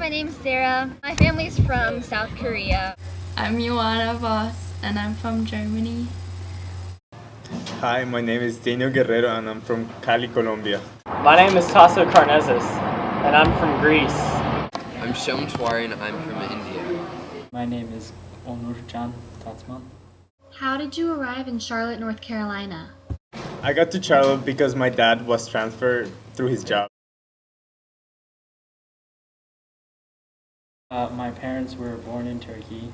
my name's Sarah. My family's from South Korea. I'm Joanna Voss, and I'm from Germany. Hi, my name is Daniel Guerrero, and I'm from Cali, Colombia. My name is Tasso Karnezis, and I'm from Greece. I'm Shom Tawari, and I'm from India. My name is Onurjan Tatsman. How did you arrive in Charlotte, North Carolina? I got to Charlotte because my dad was transferred through his job. My parents were born in Turkey,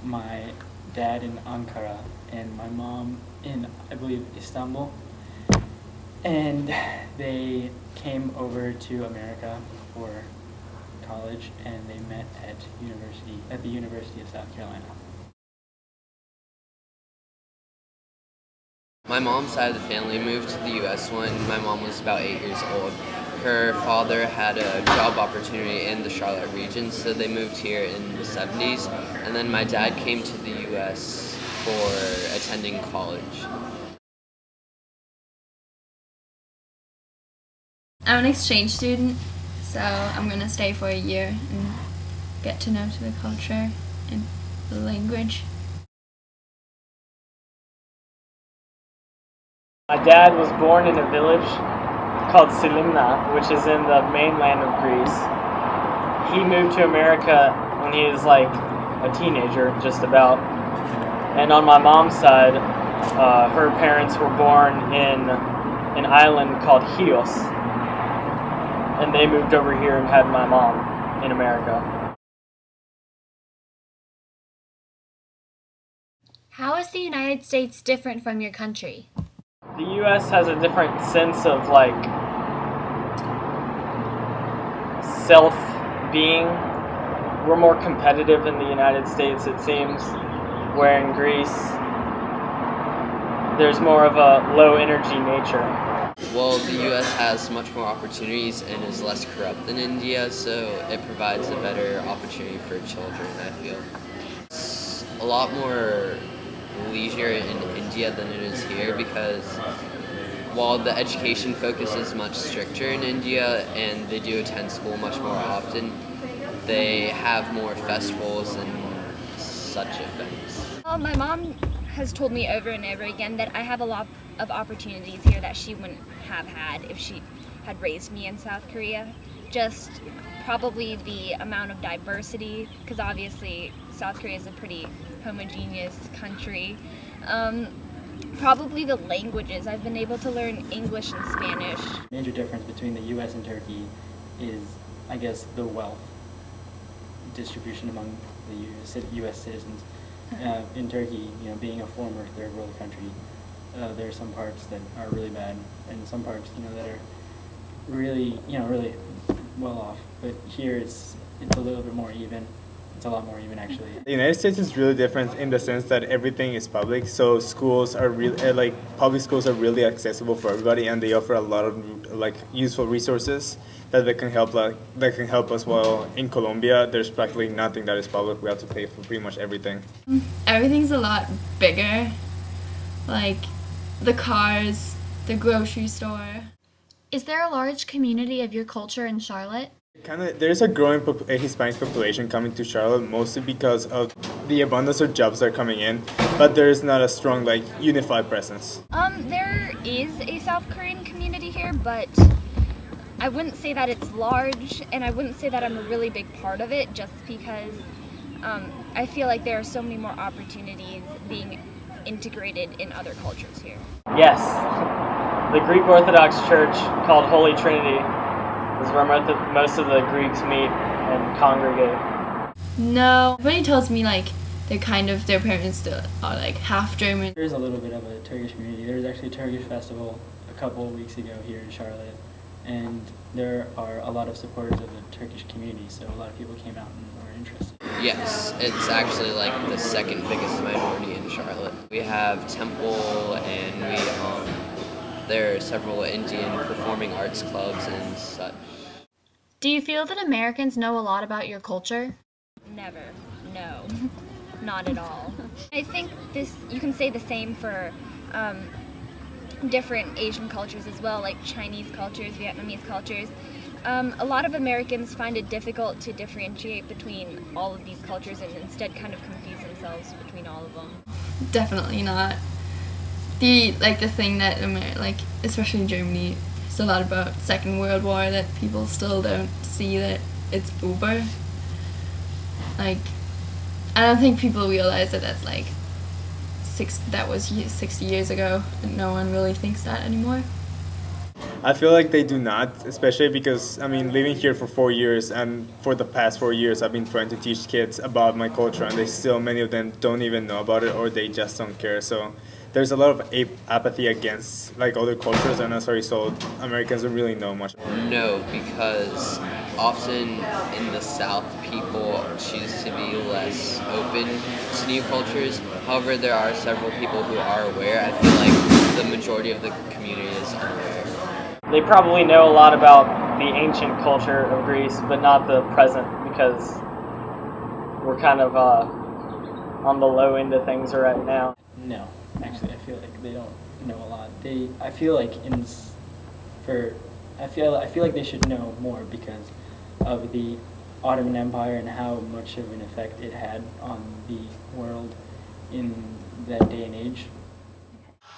my dad in Ankara, and my mom in, I believe, Istanbul. And they came over to America for college, and they met at the University of South Carolina. My mom's side of the family moved to the U.S. when my mom was about 8 years old. Her father had a job opportunity in the Charlotte region, so they moved here in the 70s. And then my dad came to the U.S. for attending college. I'm an exchange student, so I'm going to stay for a year and get to know the culture and the language. My dad was born in a village called Silimna, which is in the mainland of Greece. He moved to America when he was like a teenager, just about. And on my mom's side, her parents were born in an island called Chios. And they moved over here and had my mom in America. How is the United States different from your country? The U.S. has a different sense of like self-being. We're more competitive in the United States, it seems, where in Greece there's more of a low-energy nature. Well, the U.S. has much more opportunities and is less corrupt than India, so it provides a better opportunity for children, I feel. It's a lot more leisure in India than it is here because while the education focus is much stricter in India and they do attend school much more often, they have more festivals and such events. My mom has told me over and over again that I have a lot of opportunities here that she wouldn't have had if she had raised me in South Korea. Just probably the amount of diversity, because obviously South Korea is a pretty homogeneous country. Probably the languages. I've been able to learn English and Spanish. The major difference between the U.S. and Turkey is, I guess, the wealth distribution among the U.S. citizens. In Turkey, being a former third world country, there are some parts that are really bad, and some parts, that are really, really well off. But here, it's a little bit more even. It's a lot more even, actually. The United States is really different in the sense that everything is public, so schools are really public schools are really accessible for everybody, and they offer a lot of useful resources that can help us. While in Colombia, there's practically nothing that is public. We have to pay for pretty much everything. Everything's a lot bigger, like the cars, the grocery store. Is there a large community of your culture in Charlotte? There's a growing Hispanic population coming to Charlotte, mostly because of the abundance of jobs that are coming in, but there is not a strong, unified presence. There is a South Korean community here, but I wouldn't say that it's large, and I wouldn't say that I'm a really big part of it, just because I feel like there are so many more opportunities being integrated in other cultures here. Yes, the Greek Orthodox Church called Holy Trinity is where most of the Greeks meet and congregate. No, everybody tells me their parents are half German. There's a little bit of a Turkish community. There was actually a Turkish festival a couple of weeks ago here in Charlotte, and there are a lot of supporters of the Turkish community, so a lot of people came out and were interested. Yes, it's actually the second biggest minority in Charlotte. We have Temple, and there are several Indian performing arts clubs and such. Do you feel that Americans know a lot about your culture? Never. No. Not at all. I think you can say the same for different Asian cultures as well, like Chinese cultures, Vietnamese cultures. A lot of Americans find it difficult to differentiate between all of these cultures and instead kind of confuse themselves between all of them. Definitely not. The thing that especially in Germany, it's a lot about Second World War that people still don't see that it's over. Like, I don't think people realize that that's like that was 60 years ago, and no one really thinks that anymore. I feel like they do not, especially because, I mean, living here for 4 years, and for the past 4 years I've been trying to teach kids about my culture, and they still, many of them don't even know about it, or they just don't care. So there's a lot of apathy against like other cultures, and as a result, Americans don't really know much. No, because often in the South, people choose to be less open to new cultures. However, there are several people who are aware. I feel like the majority of the community is unaware. They probably know a lot about the ancient culture of Greece, but not the present, because we're kind of on the low end of things right now. No, actually, I feel like they don't know a lot. I feel like they should know more because of the Ottoman Empire and how much of an effect it had on the world in that day and age.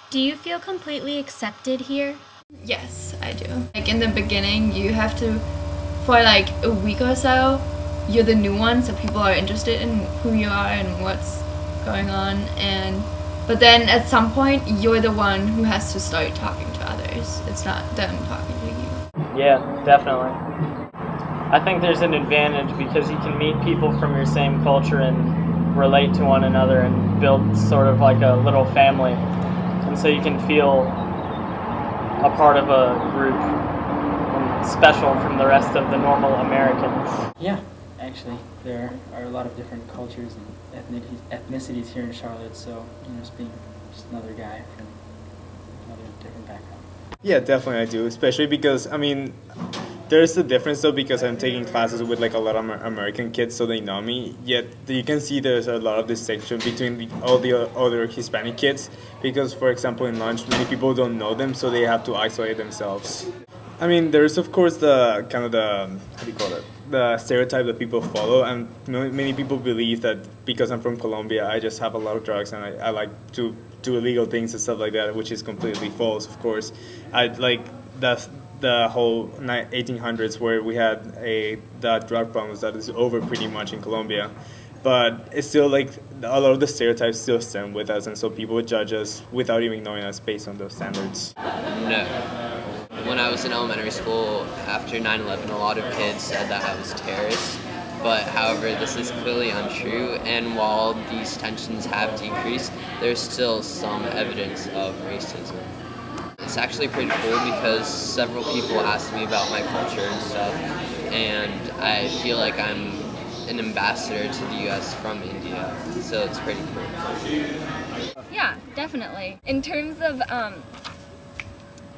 Do you feel completely accepted here? Yes, I do. Like in the beginning, you have to, for like a week or so, you're the new one, so people are interested in who you are and what's going on, but then at some point, you're the one who has to start talking to others. It's not them talking to you. Yeah, definitely. I think there's an advantage because you can meet people from your same culture and relate to one another and build sort of like a little family. And so you can feel a part of a group and special from the rest of the normal Americans. Yeah, actually, there are a lot of different cultures and ethnicities here in Charlotte, so just being just another guy from another different background. Yeah, definitely I do, especially because, I mean, there's a difference though, because I'm taking classes with like a lot of American kids, so they know me, yet you can see there's a lot of distinction between all the other Hispanic kids, because for example in lunch, many people don't know them, so they have to isolate themselves. I mean, there's of course the kind of the stereotype that people follow, and many people believe that because I'm from Colombia, I just have a lot of drugs and I like to do illegal things and stuff like that, which is completely false, of course. The whole 1800s where we had the drug problems that is over pretty much in Colombia, but it's still like a lot of the stereotypes still stand with us, and so people would judge us without even knowing us based on those standards. No. When I was in elementary school, after 9/11, a lot of kids said that I was a terrorist, but however, this is clearly untrue, and while these tensions have decreased, there's still some evidence of racism. It's actually pretty cool because several people asked me about my culture and stuff, and I feel like I'm an ambassador to the U.S. from India, so it's pretty cool. Yeah, definitely. In terms of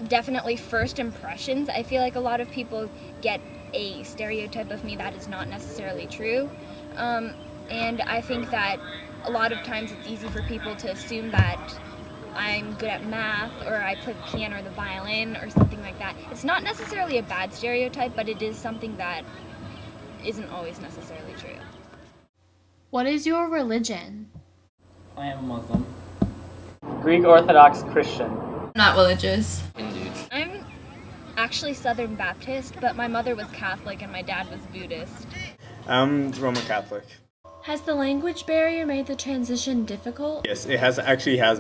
definitely first impressions, I feel like a lot of people get a stereotype of me that is not necessarily true, and I think that a lot of times it's easy for people to assume that I'm good at math, or I play the piano or the violin or something like that. It's not necessarily a bad stereotype, but it is something that isn't always necessarily true. What is your religion? I am a Muslim. Greek Orthodox Christian. Not religious. Hindu. I'm actually Southern Baptist, but my mother was Catholic and my dad was Buddhist. I'm Roman Catholic. Has the language barrier made the transition difficult? Yes, it has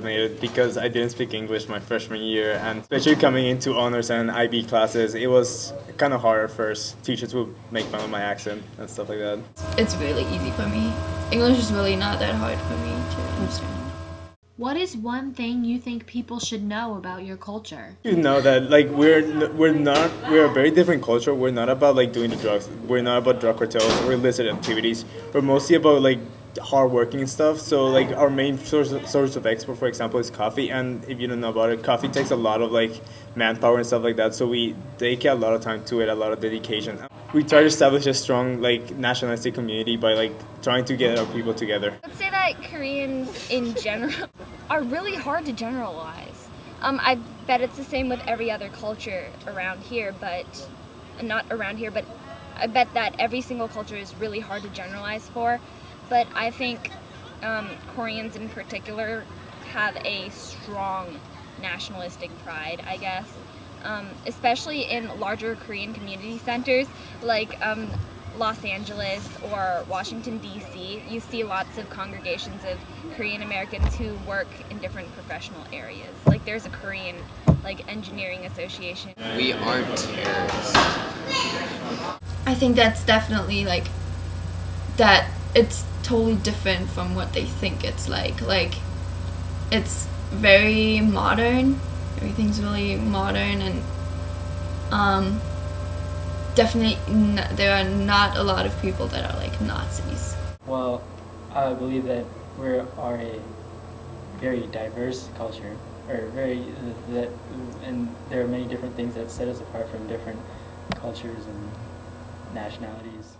made it, because I didn't speak English my freshman year, and especially coming into honors and IB classes, it was kind of hard at first. Teachers would make fun of my accent and stuff like that. It's really easy for me. English is really not that hard for me to understand. What is one thing you think people should know about your culture? You know that like we're a very different culture. We're not about like doing the drugs. We're not about drug cartels or illicit activities. We're mostly about like hard working and stuff. So like our main source of export, for example, is coffee. And if you don't know about it, coffee takes a lot of like manpower and stuff like that. So we dedicate a lot of time to it, a lot of dedication. We try to establish a strong like nationalistic community by like trying to get our people together. I would say that Koreans in general are really hard to generalize. I bet it's the same with every other culture around here, but not around here, but I bet that every single culture is really hard to generalize for. But I think Koreans in particular have a strong nationalistic pride, I guess. Especially in larger Korean community centers like Los Angeles or Washington, D.C., you see lots of congregations of Korean Americans who work in different professional areas. Like there's a Korean engineering association. We aren't terrorists. I think that's definitely like that it's totally different from what they think it's like. Like it's very modern. Everything's really modern and definitely there are not a lot of people that are like Nazis. Well, I believe that we are a very diverse culture, or and there are many different things that set us apart from different cultures and nationalities.